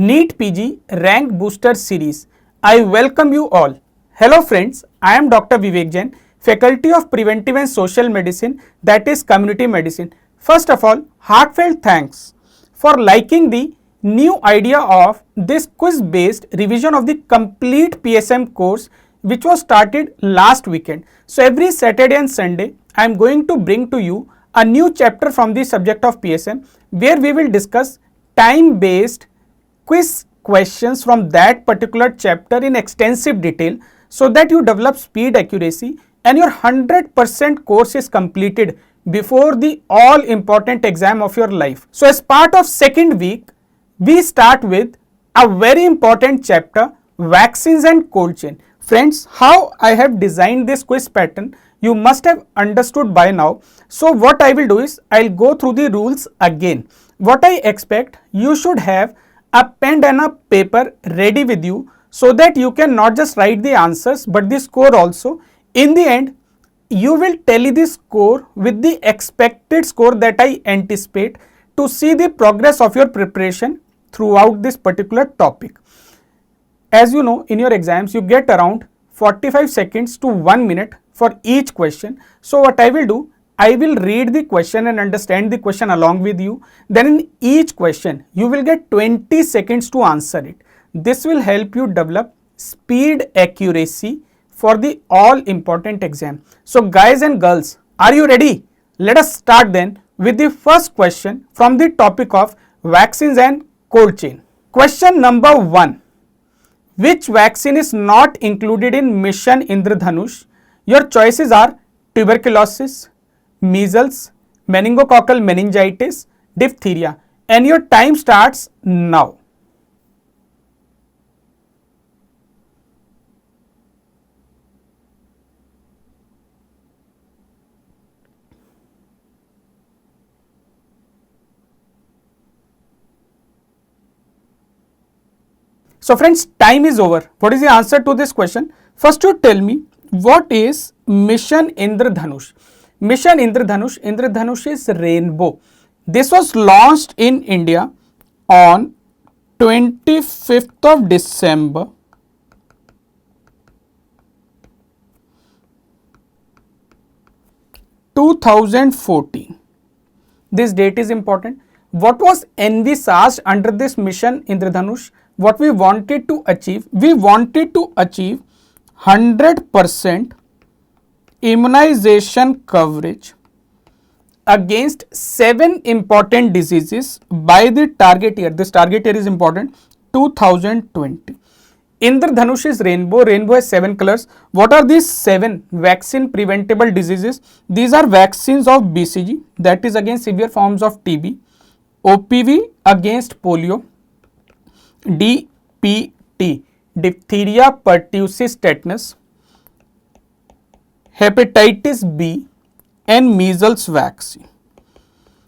NEET PG Rank Booster Series. I welcome you all. Hello friends, I am Dr. Vivek Jain, Faculty of Preventive and Social Medicine, that is Community Medicine. First of all, heartfelt thanks for liking the new idea of this quiz based revision of the complete PSM course which was started last weekend. So every Saturday and Sunday I am going to bring to you a new chapter from the subject of PSM where we will discuss time based quiz questions from that particular chapter in extensive detail so that you develop speed accuracy and your 100% course is completed before the all important exam of your life. So as part of second week, we start with a very important chapter, vaccines and cold chain. Friends, how I have designed this quiz pattern, you must have understood by now. So what I will do is, I will go through the rules again. What I expect, you should have a pen and a paper ready with you so that you can not just write the answers but the score also. In the end, you will tally the score with the expected score that I anticipate to see the progress of your preparation throughout this particular topic. As you know, in your exams you get around 45 seconds to 1 minute for each question. So what I will do, I will read the question and understand the question along with you. Then in each question you will get 20 seconds to answer it. This will help you develop speed accuracy for the all important exam. So guys and girls, are you ready? Let us start then with the first question from the topic of vaccines and cold chain. Question number 1. Which vaccine is not included in Mission Indradhanush? Your choices are tuberculosis, measles, meningococcal meningitis, diphtheria, and your time starts now. So friends, time is over. What is the answer to this question? First you tell me, what is Mission Indradhanush? Mission Indradhanush, Indradhanush is rainbow. This was launched in India on 25th of December 2014. This date is important. What was envisaged under this Mission Indradhanush? What we wanted to achieve? We wanted to achieve 100% immunization coverage against 7 important diseases by the target year. This target year is important, 2020. Indradhanush is rainbow. Rainbow has 7 colors. What are these 7 vaccine preventable diseases? These are vaccines of BCG, that is against severe forms of TB, OPV against polio, DPT, diphtheria, pertussis, tetanus, hepatitis B, and measles vaccine.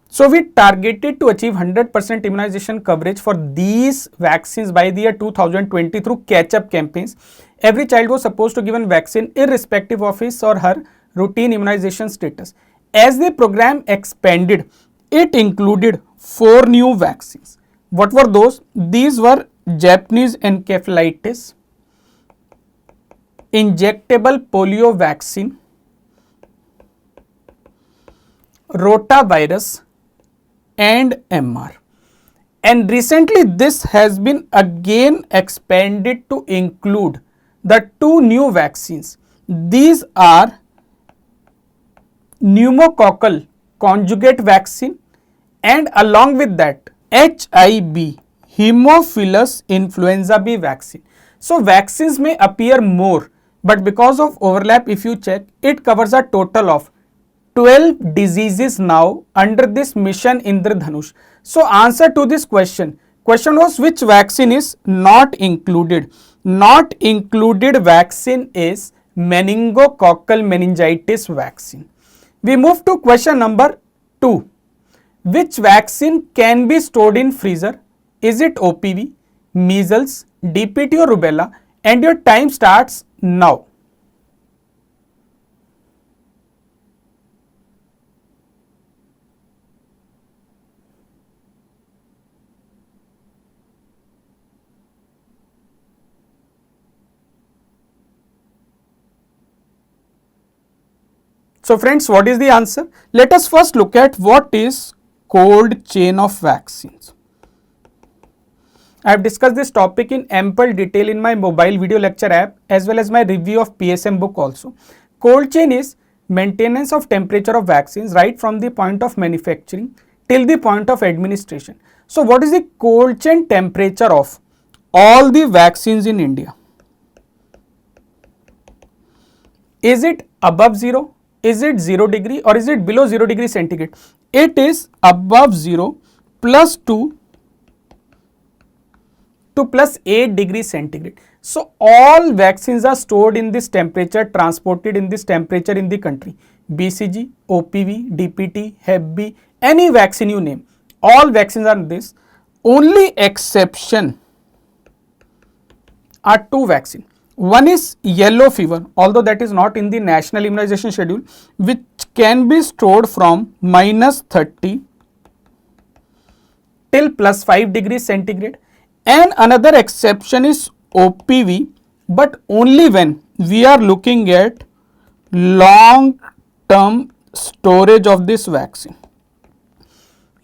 So we targeted to achieve 100% immunization coverage for these vaccines by the year 2020 through catch-up campaigns. Every child was supposed to given vaccine irrespective of his or her routine immunization status. As the program expanded, it included 4 new vaccines. What were those? These were Japanese encephalitis, injectable polio vaccine, rotavirus, and MR. And recently this has been again expanded to include the 2 new vaccines. These are pneumococcal conjugate vaccine and along with that HIB, Haemophilus influenza B vaccine. So vaccines may appear more, but because of overlap, if you check, it covers a total of 12 diseases now under this Mission Indradhanush. So answer to this question was which vaccine is not included? Not included vaccine is meningococcal meningitis vaccine. We move to question number 2. Which vaccine can be stored in freezer? Is it OPV, measles, DPT or rubella? And your time starts now. So friends, what is the answer? Let us first look at what is cold chain of vaccines. I have discussed this topic in ample detail in my mobile video lecture app as well as my review of PSM book also. Cold chain is maintenance of temperature of vaccines right from the point of manufacturing till the point of administration. So what is the cold chain temperature of all the vaccines in India? Is it above 0? Is it 0 degree or is it below 0 degree centigrade? It is above 0 plus 2 to plus 8 degree centigrade. So all vaccines are stored in this temperature, transported in this temperature in the country. BCG, OPV, DPT, Hep B, any vaccine you name, all vaccines are this. Only exception are two vaccines. One is yellow fever, although that is not in the national immunization schedule, which can be stored from minus 30 till plus 5 degrees centigrade. And another exception is OPV, but only when we are looking at long term storage of this vaccine.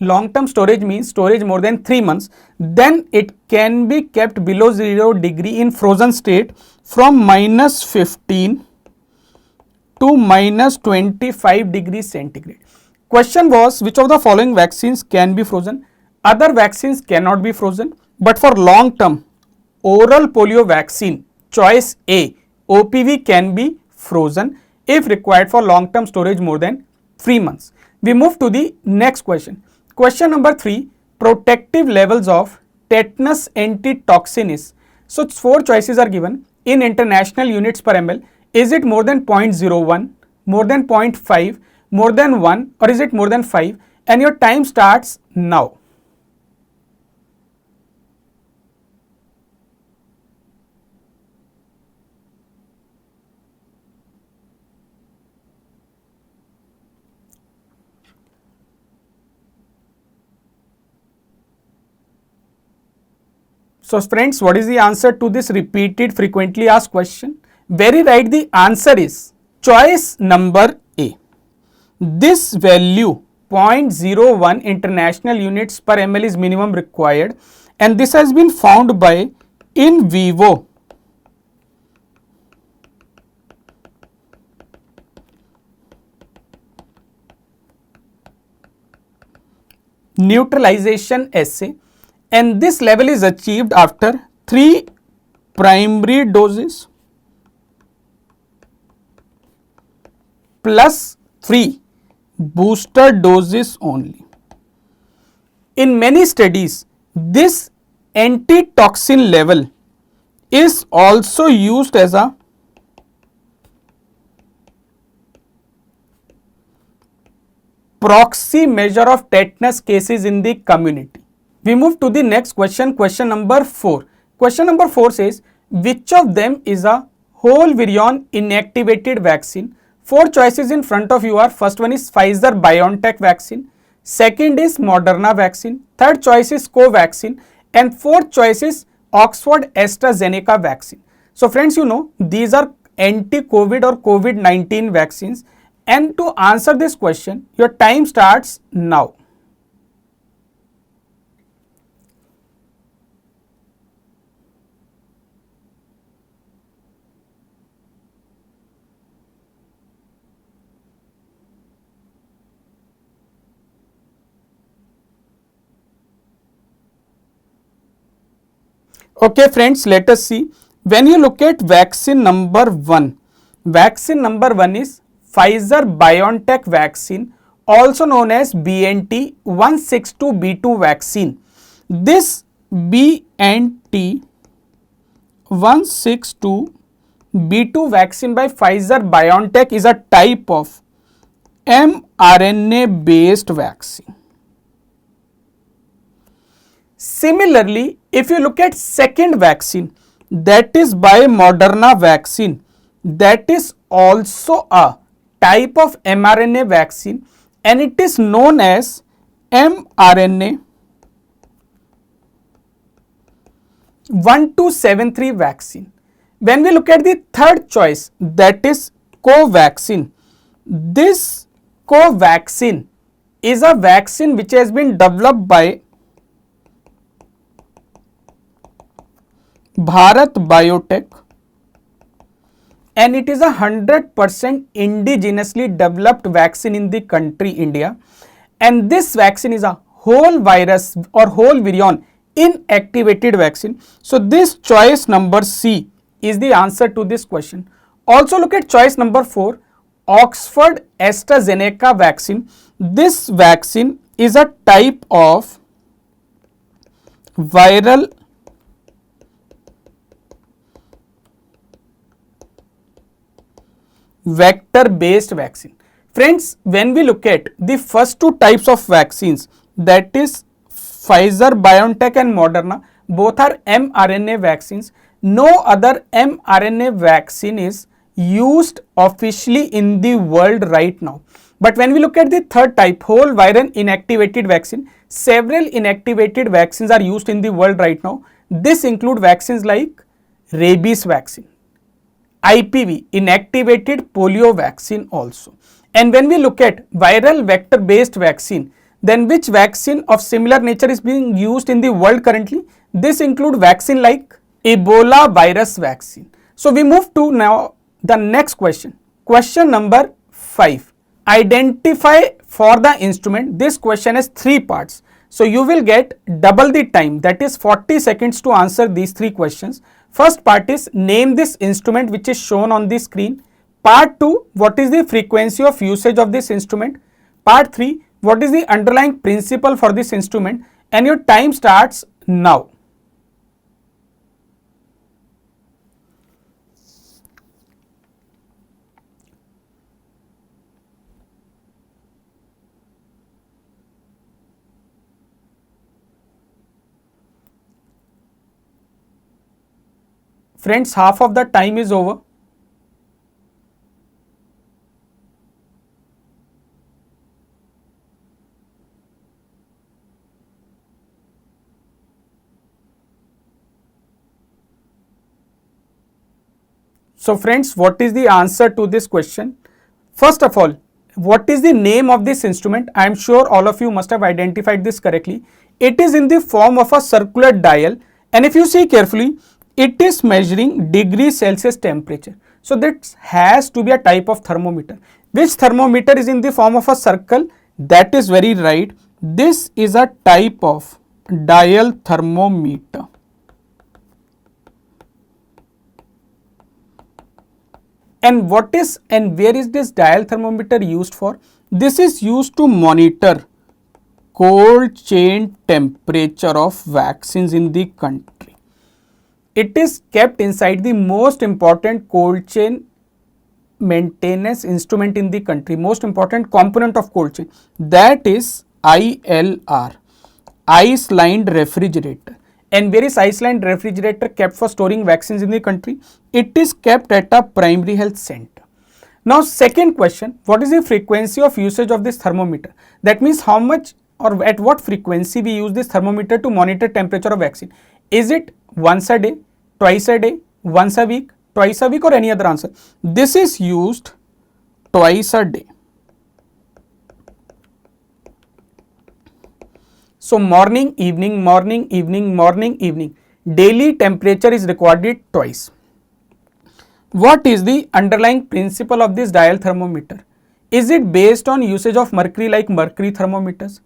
Long term storage means storage more than 3 months, then it can be kept below 0 degree in frozen state from minus 15 to minus 25 degrees centigrade. Question was, which of the following vaccines can be frozen? Other vaccines cannot be frozen, but for long term oral polio vaccine choice A, OPV can be frozen if required for long term storage more than 3 months. We move to the next question. Question number 3, protective levels of tetanus antitoxin is. So 4 choices are given in international units per ml. Is it more than 0.01, more than 0.5, more than 1, or is it more than 5? And your time starts now. So friends, what is the answer to this repeated frequently asked question? Very right, the answer is choice number A. This value 0.01 international units per ml is minimum required, and this has been found by in vivo neutralization assay, and this level is achieved after 3 primary doses plus 3 booster doses only. In many studies, this antitoxin level is also used as a proxy measure of tetanus cases in the community. We move to the next question, question number 4. Question number 4 says, which of them is a whole virion inactivated vaccine? 4 choices in front of you are, first one is Pfizer BioNTech vaccine, second is Moderna vaccine, third choice is Covaxin, and fourth choice is Oxford AstraZeneca vaccine. So friends, you know these are anti-COVID or COVID-19 vaccines, and to answer this question, your time starts now. Okay friends, let us see. When you look at vaccine number 1, vaccine number 1 is Pfizer BioNTech vaccine, also known as BNT 162b2 vaccine. This BNT 162b2 vaccine by Pfizer BioNTech is a type of mRNA based vaccine. Similarly, if you look at second vaccine, that is by Moderna vaccine, that is also a type of mRNA vaccine, and it is known as mRNA 1273 vaccine. When we look at the third choice, that is Covaxin, This Covaxin is a vaccine which has been developed by Bharat Biotech, and it is a 100% indigenously developed vaccine in the country India, and this vaccine is a whole virus or whole virion inactivated vaccine. So this choice number C is the answer to this question. Also look at choice number 4, Oxford AstraZeneca vaccine. This vaccine is a type of viral vector based vaccine. Friends, when we look at the first two types of vaccines, that is Pfizer, BioNTech and Moderna, both are mRNA vaccines. No other mRNA vaccine is used officially in the world right now. But when we look at the third type, whole viral inactivated vaccine, several inactivated vaccines are used in the world right now. This include vaccines like rabies vaccine, IPV, inactivated polio vaccine also. And when we look at viral vector based vaccine, then which vaccine of similar nature is being used in the world currently? This include vaccine like Ebola virus vaccine. So we move to now the next question. Question number 5. Identify for the instrument. This question has 3 parts. So you will get double the time, that is 40 seconds to answer these 3 questions. First part is name this instrument which is shown on the screen. Part 2, what is the frequency of usage of this instrument? Part 3, what is the underlying principle for this instrument? And your time starts now. Friends, half of the time is over. So friends, what is the answer to this question? First of all, what is the name of this instrument? I am sure all of you must have identified this correctly. It is in the form of a circular dial, and if you see carefully, it is measuring degree Celsius temperature. So that has to be a type of thermometer. Which thermometer is in the form of a circle? That is very right. This is a type of dial thermometer. And what is and where is this dial thermometer used for? This is used to monitor cold chain temperature of vaccines in the country. It is kept inside the most important cold chain maintenance instrument in the country, most important component of cold chain, that is ILR, ice lined refrigerator. And where is ice lined refrigerator kept for storing vaccines in the country? It is kept at a primary health center. Now second question, what is the frequency of usage of this thermometer? That means how much or at what frequency we use this thermometer to monitor temperature of vaccine. Is it once a day, twice a day, once a week, twice a week, or any other answer? This is used twice a day. So morning, evening, morning, evening, morning, evening. Daily temperature is recorded twice. What is the underlying principle of this dial thermometer? Is it based on usage of mercury like mercury thermometers?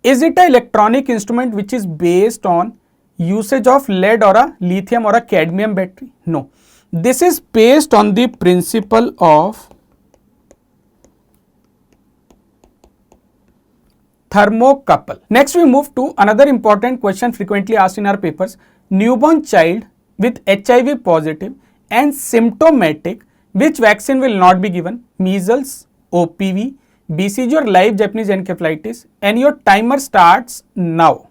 Is it an electronic instrument which is based on usage of lead or a lithium or a cadmium battery? No. This is based on the principle of thermocouple. Next we move to another important question frequently asked in our papers. Newborn child with HIV positive and symptomatic, which vaccine will not be given? Measles, OPV, BCG or live Japanese encephalitis, and your timer starts now.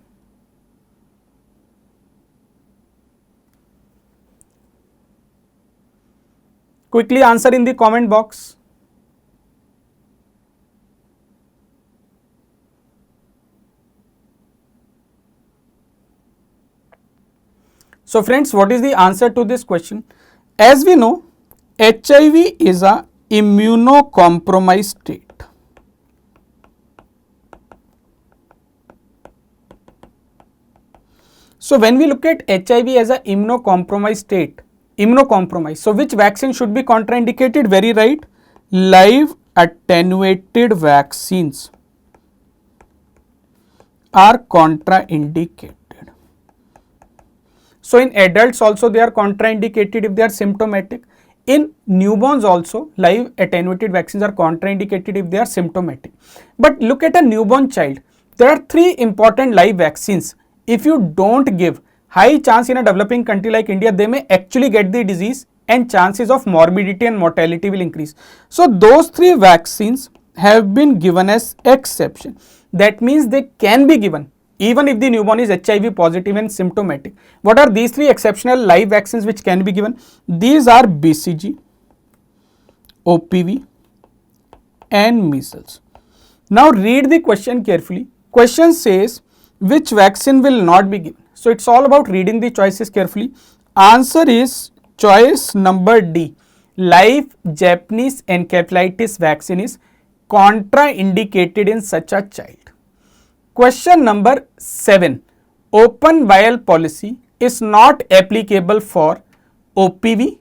Quickly answer in the comment box. So friends, what is the answer to this question? As we know, HIV is a immunocompromised state. So when we look at HIV as an immunocompromised state, immunocompromised, so which vaccine should be contraindicated? Very right, live attenuated vaccines are contraindicated. So in adults also they are contraindicated if they are symptomatic. In newborns also live attenuated vaccines are contraindicated if they are symptomatic. But look at a newborn child. There are three important live vaccines. If you don't give, high chance in a developing country like India, they may actually get the disease and chances of morbidity and mortality will increase. So those three vaccines have been given as exception. That means they can be given even if the newborn is HIV positive and symptomatic. What are these three exceptional live vaccines which can be given? These are BCG, OPV and measles. Now read the question carefully. Question says which vaccine will not be given. So it's all about reading the choices carefully. Answer is choice number D. Live Japanese encephalitis vaccine is contraindicated in such a child. Question number 7. Open vial policy is not applicable for OPV,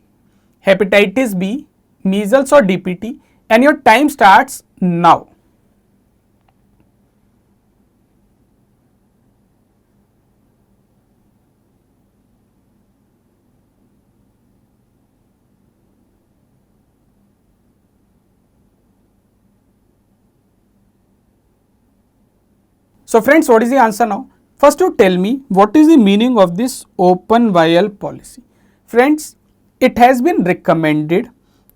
hepatitis B, measles or DPT, and your time starts now. So friends, what is the answer now? First you tell me what is the meaning of this open vial policy. Friends, it has been recommended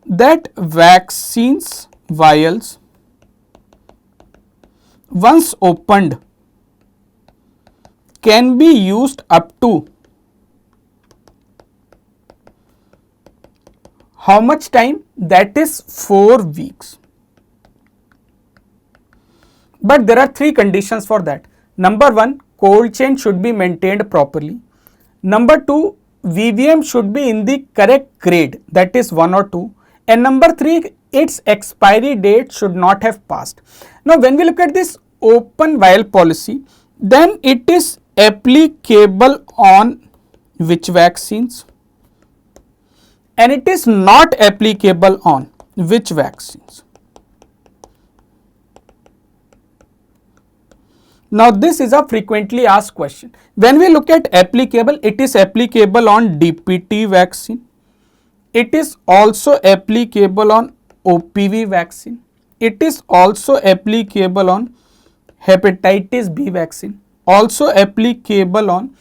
that vaccines vials once opened can be used up to how much time? That is 4 weeks. But there are three conditions for that. Number 1, cold chain should be maintained properly. Number 2, VVM should be in the correct grade, that is 1 or 2. And number 3, its expiry date should not have passed. Now when we look at this open vial policy, then it is applicable on which vaccines? And it is not applicable on which vaccines? Now this is a frequently asked question. When we look at applicable, it is applicable on DPT vaccine. It is also applicable on OPV vaccine. It is also applicable on hepatitis B vaccine. Also applicable on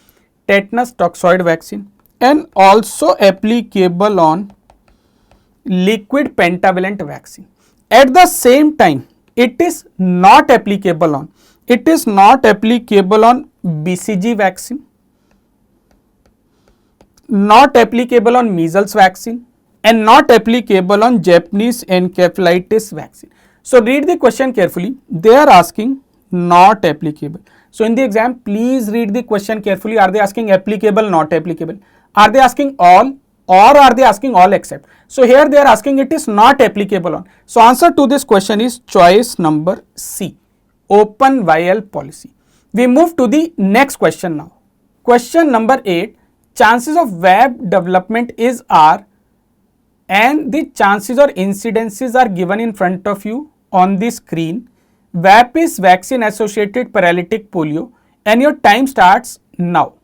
tetanus toxoid vaccine. And also applicable on liquid pentavalent vaccine. At the same time, it is not applicable on BCG vaccine, not applicable on measles vaccine, and not applicable on Japanese encephalitis vaccine. So read the question carefully. They are asking not applicable. So in the exam, please read the question carefully. Are they asking applicable, not applicable? Are they asking all, or are they asking all except? So here they are asking it is not applicable on. So answer to this question is choice number C. Open vial policy. We move to the next question now. Question number 8. Chances of VAB development is R, and the chances or incidences are given in front of you on the screen. VAP is vaccine associated paralytic polio, and your time starts now.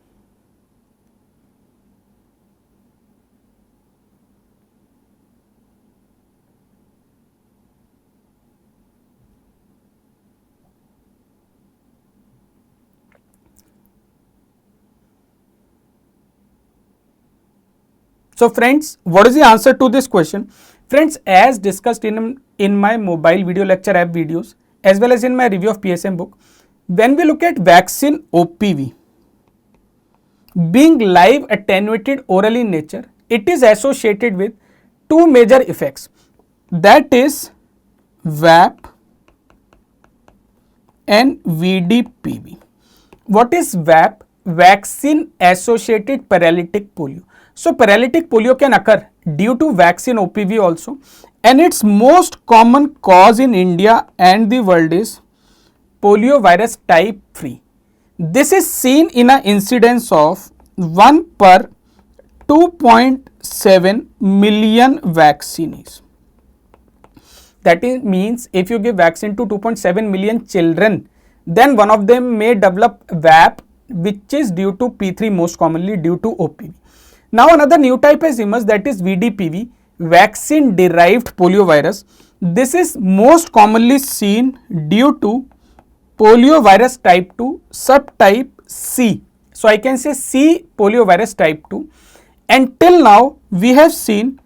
So friends, what is the answer to this question? Friends, as discussed in my mobile video lecture app videos as well as in my review of PSM book, when we look at vaccine OPV being live attenuated oral in nature, it is associated with two major effects, that is VAP and VDPV. What is VAP? Vaccine associated paralytic polio. So paralytic polio can occur due to vaccine OPV also, and its most common cause in India and the world is poliovirus type 3. This is seen in an incidence of 1 per 2.7 million vaccinees. That means if you give vaccine to 2.7 million children, then one of them may develop VAP, which is due to P3, most commonly due to OPV. Now another new type has emerged, that is VDPV, vaccine derived poliovirus. This is most commonly seen due to poliovirus type 2 subtype C. So I can say C poliovirus type 2. And till now we have seen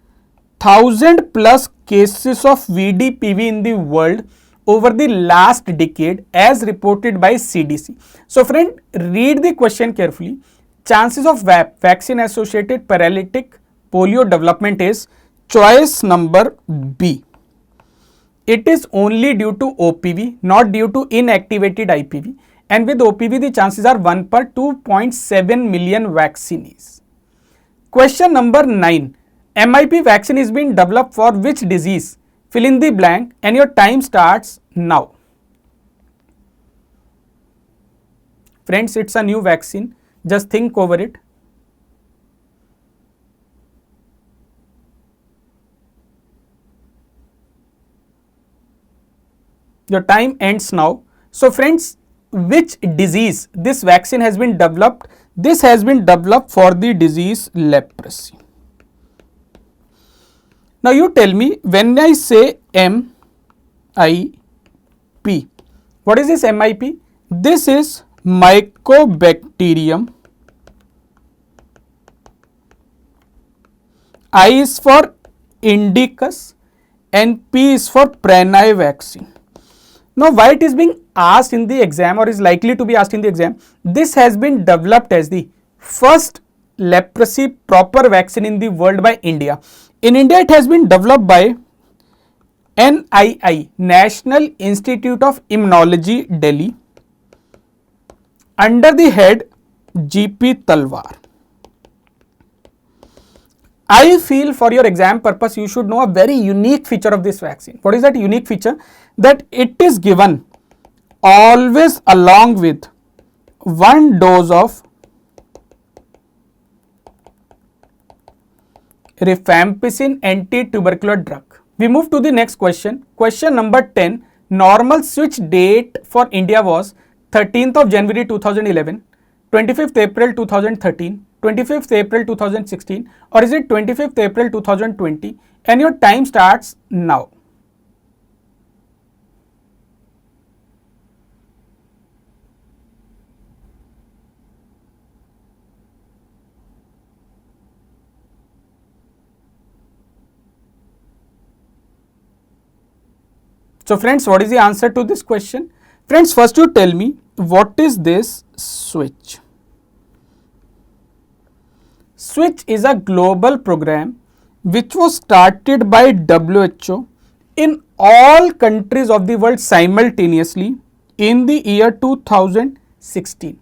1000 plus cases of VDPV in the world over the last decade as reported by CDC. So friend, read the question carefully. Chances of VAP, vaccine associated paralytic polio development, is choice number B. It is only due to OPV, not due to inactivated IPV, and with OPV the chances are 1 per 2.7 million vaccinees. Question number 9. MIP vaccine is being developed for which disease? Fill in the blank, and your time starts now. Friends, it's a new vaccine. Just think over it. Your time ends now. So friends, which disease this vaccine has been developed? This has been developed for the disease leprosy. Now you tell me, when I say MIP, what is this MIP? This is Mycobacterium. I is for Indicus and P is for Pranae vaccine. Now why it is being asked in the exam, or is likely to be asked in the exam? This has been developed as the first leprosy proper vaccine in the world by India. In India it has been developed by NII, National Institute of Immunology, Delhi, under the head GP Talwar. I feel for your exam purpose you should know a very unique feature of this vaccine. What is that unique feature? That it is given always along with 1 dose of rifampicin anti-tubercular drug. We move to the next question. Question number 10. Normal switch date for India was 13th of January 2011, 25th April 2013, 25th April 2016, or is it 25th April 2020? And your time starts now. So friends, what is the answer to this question? Friends, first you tell me, what is this switch? Switch is a global program which was started by WHO in all countries of the world simultaneously in the year 2016.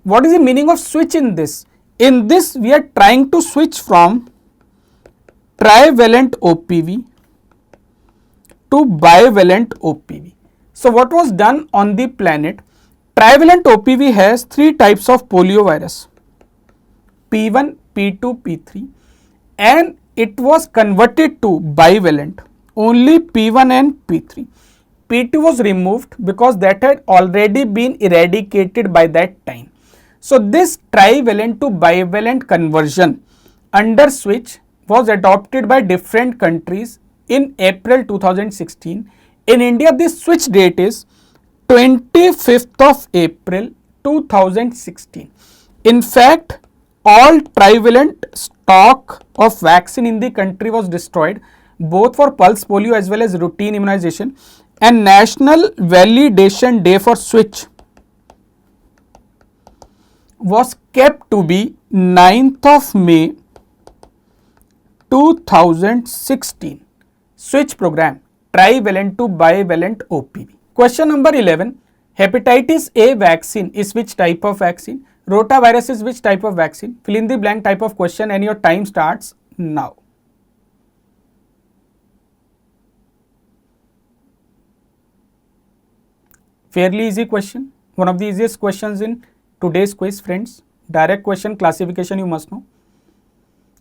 What is the meaning of switch in this? In this we are trying to switch from trivalent OPV to bivalent OPV. So what was done on the planet? Trivalent OPV has 3 types of poliovirus, P1, P2, P3, and it was converted to bivalent, only P1 and P3. P2 was removed because that had already been eradicated by that time. So this trivalent to bivalent conversion under switch was adopted by different countries in April 2016. In India, this switch date is 25th of April 2016. In fact, all trivalent stock of vaccine in the country was destroyed, both for pulse polio as well as routine immunization, and national validation day for switch was kept to be 9th of May 2016. Switch program, trivalent to bivalent OPV. Question number 11. Hepatitis A vaccine is which type of vaccine? Rotavirus is which type of vaccine? Fill in the blank type of question and your time starts now. Fairly easy question. One of the easiest questions in today's quiz, friends. Direct question classification you must know.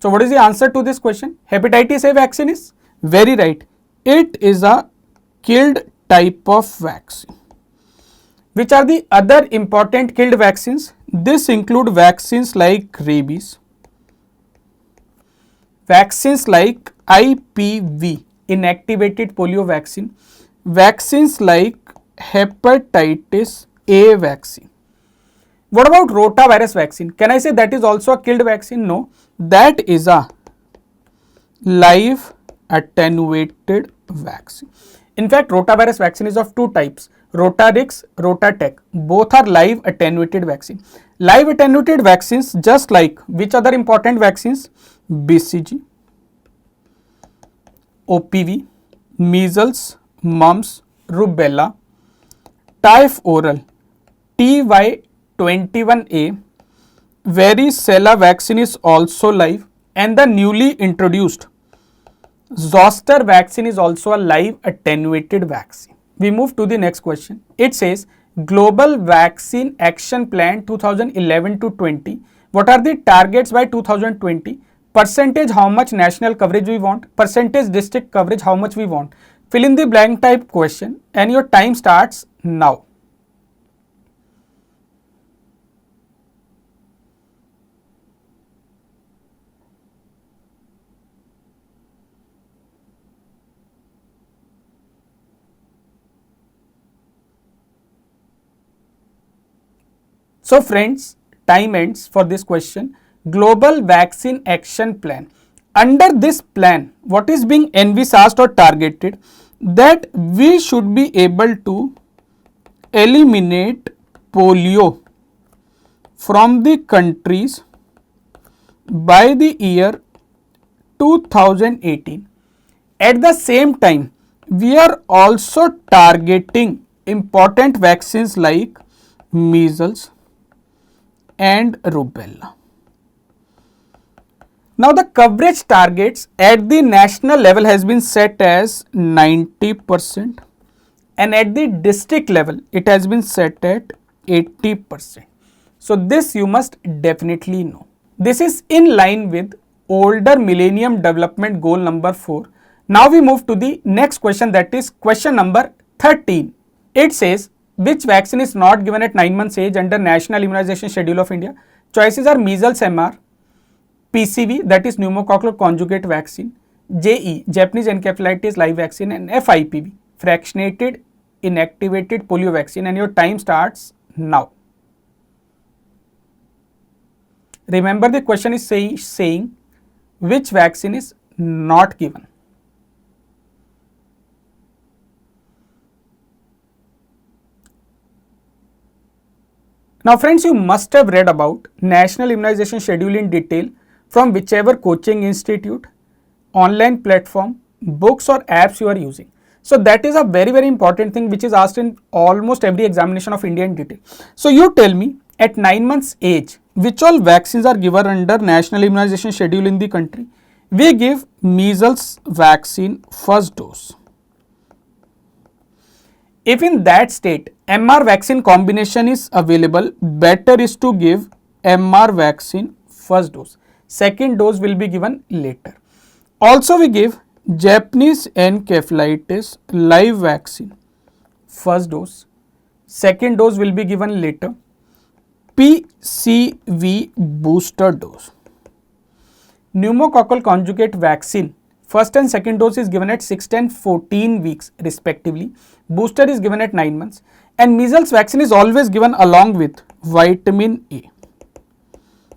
So what is the answer to this question? Hepatitis A vaccine is? Very right. It is a killed type of vaccine. Which are the other important killed vaccines? This include vaccines like rabies, vaccines like IPV, inactivated polio vaccine, vaccines like hepatitis A vaccine. What about rotavirus vaccine? Can I say that is also a killed vaccine? No, that is a live attenuated vaccine. In fact, rotavirus vaccine is of two types, Rotarix, Rotatec. Both are live attenuated vaccine. Live attenuated vaccines, just like which other important vaccines? BCG, OPV, measles, mumps, rubella, typh oral, TY21A, varicella vaccine is also live, and the newly introduced zoster vaccine is also a live attenuated vaccine. We move to the next question. It says Global Vaccine Action Plan 2011 to 20. What are the targets by 2020? Percentage how much national coverage we want, percentage district coverage how much we want. Fill in the blank type question and your time starts now. So friends, time ends for this question. Global Vaccine Action Plan. Under this plan, what is being envisaged or targeted? That we should be able to eliminate polio from the countries by the year 2018. At the same time, we are also targeting important vaccines like measles and rubella. Now the coverage targets at the national level has been set as 90% and at the district level it has been set at 80%. So this you must definitely know. This is in line with older Millennium Development Goal number 4. Now we move to the next question, that is question number 13. It says which vaccine is not given at 9 months age under National Immunization Schedule of India? Choices are measles MR, PCV, that is pneumococcal conjugate vaccine, JE, Japanese encephalitis live vaccine, and FIPV, fractionated inactivated polio vaccine, and your time starts now. Remember, the question is saying which vaccine is not given. Now friends, you must have read about National Immunization Schedule in detail from whichever coaching institute, online platform, books or apps you are using. So that is a very important thing which is asked in almost every examination of India in detail. So you tell me, at 9 months age, which all vaccines are given under National Immunization Schedule in the country? We give measles vaccine first dose. If in that state MR vaccine combination is available, better is to give MR vaccine first dose. Second dose will be given later. Also we give Japanese encephalitis live vaccine first dose. Second dose will be given later. PCV booster dose. Pneumococcal conjugate vaccine, first and second dose is given at 6 and 14 weeks respectively. Booster is given at 9 months. And measles vaccine is always given along with vitamin A.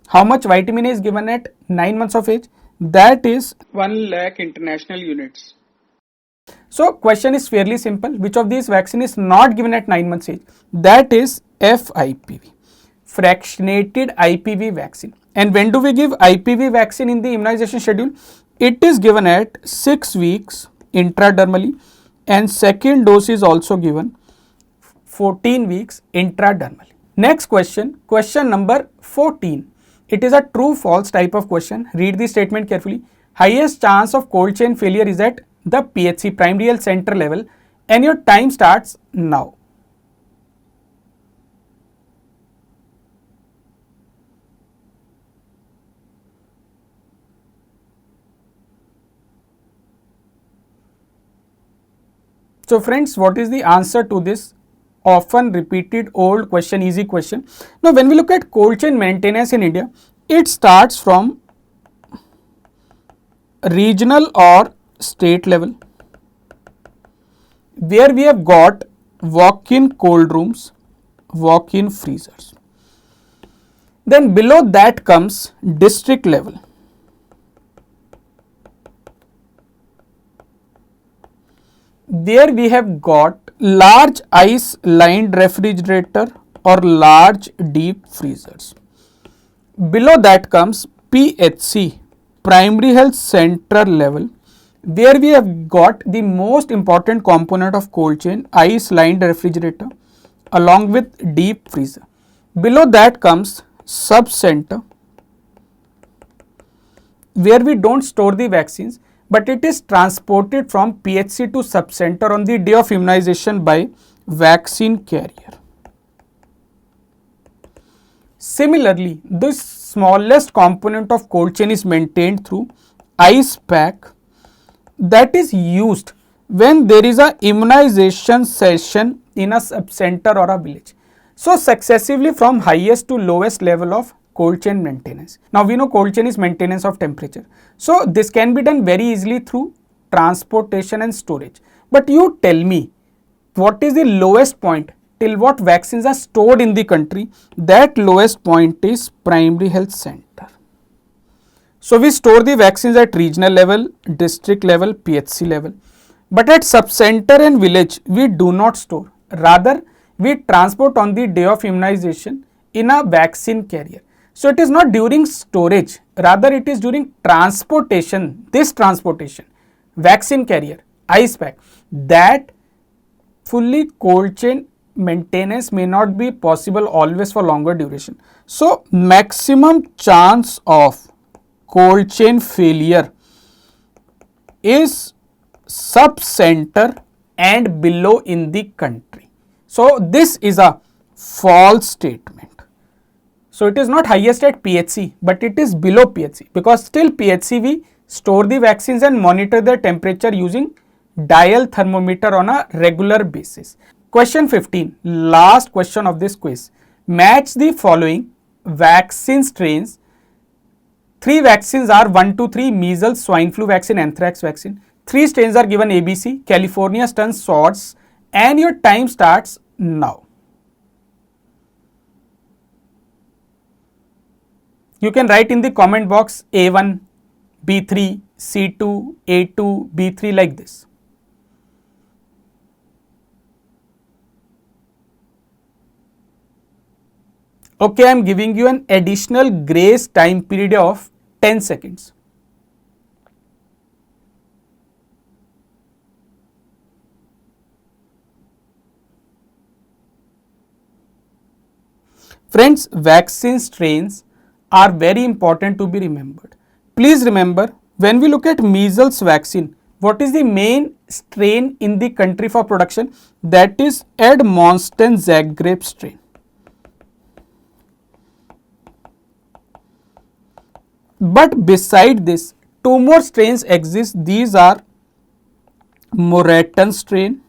How much vitamin A is given at 9 months of age? That is 1 lakh international units. So question is fairly simple. Which of these vaccine is not given at 9 months age? That is FIPV, fractionated IPV vaccine. And when do we give IPV vaccine in the immunization schedule? It is given at 6 weeks intradermally, and second dose is also given 14 weeks intradermally. Next question, question number 14. It is a true false type of question. Read the statement carefully. Highest chance of cold chain failure is at the PHC, primary health center level, and your time starts now. So friends, what is the answer to this often repeated old question, easy question? Now when we look at cold chain maintenance in India, it starts from regional or state level, where we have got walk-in cold rooms, walk-in freezers. Then below that comes district level. There we have got large ice lined refrigerator or large deep freezers. Below that comes PHC, primary health center level, where we have got the most important component of cold chain, ice lined refrigerator along with deep freezer. Below that comes sub center, where we don't store the vaccines, but it is transported from PHC to sub center on the day of immunization by vaccine carrier. Similarly, the smallest component of cold chain is maintained through ice pack, that is used when there is a immunization session in a sub center or a village. So successively from highest to lowest level of cold chain maintenance. Now we know cold chain is maintenance of temperature. So this can be done very easily through transportation and storage. But you tell me, what is the lowest point till what vaccines are stored in the country? That lowest point is primary health center. So we store the vaccines at regional level, district level, PHC level. But at sub center and village, we do not store. Rather, we transport on the day of immunization in a vaccine carrier. So it is not during storage, rather it is during transportation, this transportation, vaccine carrier, ice pack, that fully cold chain maintenance may not be possible always for longer duration. So maximum chance of cold chain failure is sub center and below in the country. So this is a false statement. So it is not highest at PHC, but it is below PHC, because still PHC we store the vaccines and monitor their temperature using dial thermometer on a regular basis. Question 15, last question of this quiz. Match the following vaccine strains. 3 vaccines are 1, 2, 3 measles, swine flu vaccine, anthrax vaccine. 3 strains are given ABC, California, Stun, SARS, and your time starts now. You can write in the comment box A1, B3, C2, A2, B3 like this. Okay, I am giving you an additional grace time period of 10 seconds. Friends, vaccine strains are very important to be remembered. Please remember, when we look at measles vaccine, what is the main strain in the country for production? That is Edmonston Zagreb strain. But beside this, 2 more strains exist. These are Moreton strain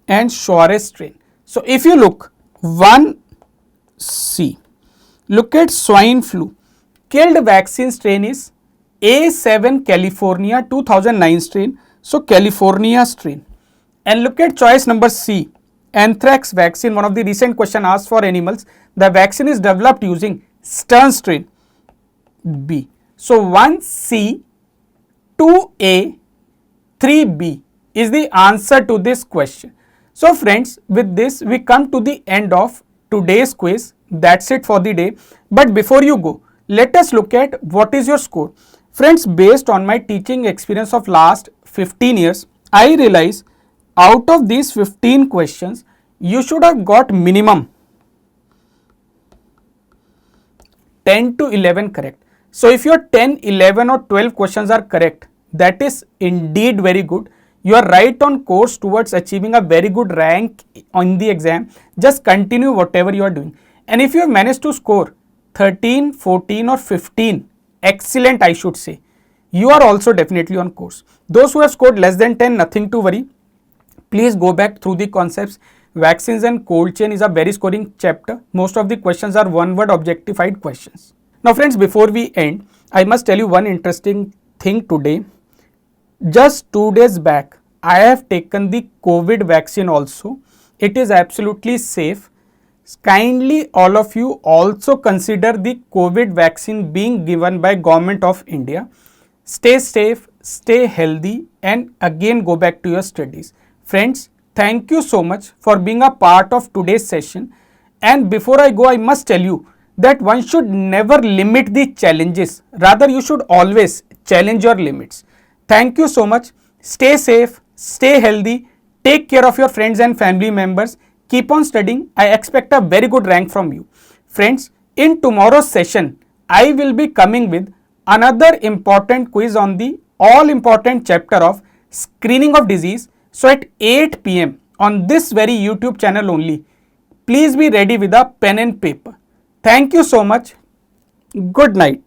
and Suarez strain. So if you look 1C, look at swine flu. Killed vaccine strain is A7 California 2009 strain. So California strain. And look at choice number C, anthrax vaccine, one of the recent question asked for animals. The vaccine is developed using Stern strain, B. So 1C, 2A, 3B is the answer to this question. So friends, with this we come to the end of today's quiz. That's it for the day. But before you go, let us look at what is your score. Friends, based on my teaching experience of last 15 years, I realize out of these 15 questions, you should have got minimum 10 to 11 correct. So if your 10, 11 or 12 questions are correct, that is indeed very good. You are right on course towards achieving a very good rank on the exam. Just continue whatever you are doing. And if you have managed to score 13, 14 or 15 excellent, I should say. You are also definitely on course. Those who have scored less than 10, nothing to worry. Please go back through the concepts. Vaccines and cold chain is a very scoring chapter. Most of the questions are one word objectified questions. Now friends, before we end, I must tell you one interesting thing today. Just 2 days back, I have taken the COVID vaccine also. It is absolutely safe. Kindly all of you also consider the COVID vaccine being given by Government of India. Stay safe, stay healthy, and again go back to your studies. Friends, thank you so much for being a part of today's session. And before I go, I must tell you that one should never limit the challenges. Rather, you should always challenge your limits. Thank you so much. Stay safe, stay healthy, take care of your friends and family members. Keep on studying. I expect a very good rank from you. Friends, in tomorrow's session, I will be coming with another important quiz on the all important chapter of screening of disease. So at 8 p.m. on this very YouTube channel only, please be ready with a pen and paper. Thank you so much. Good night.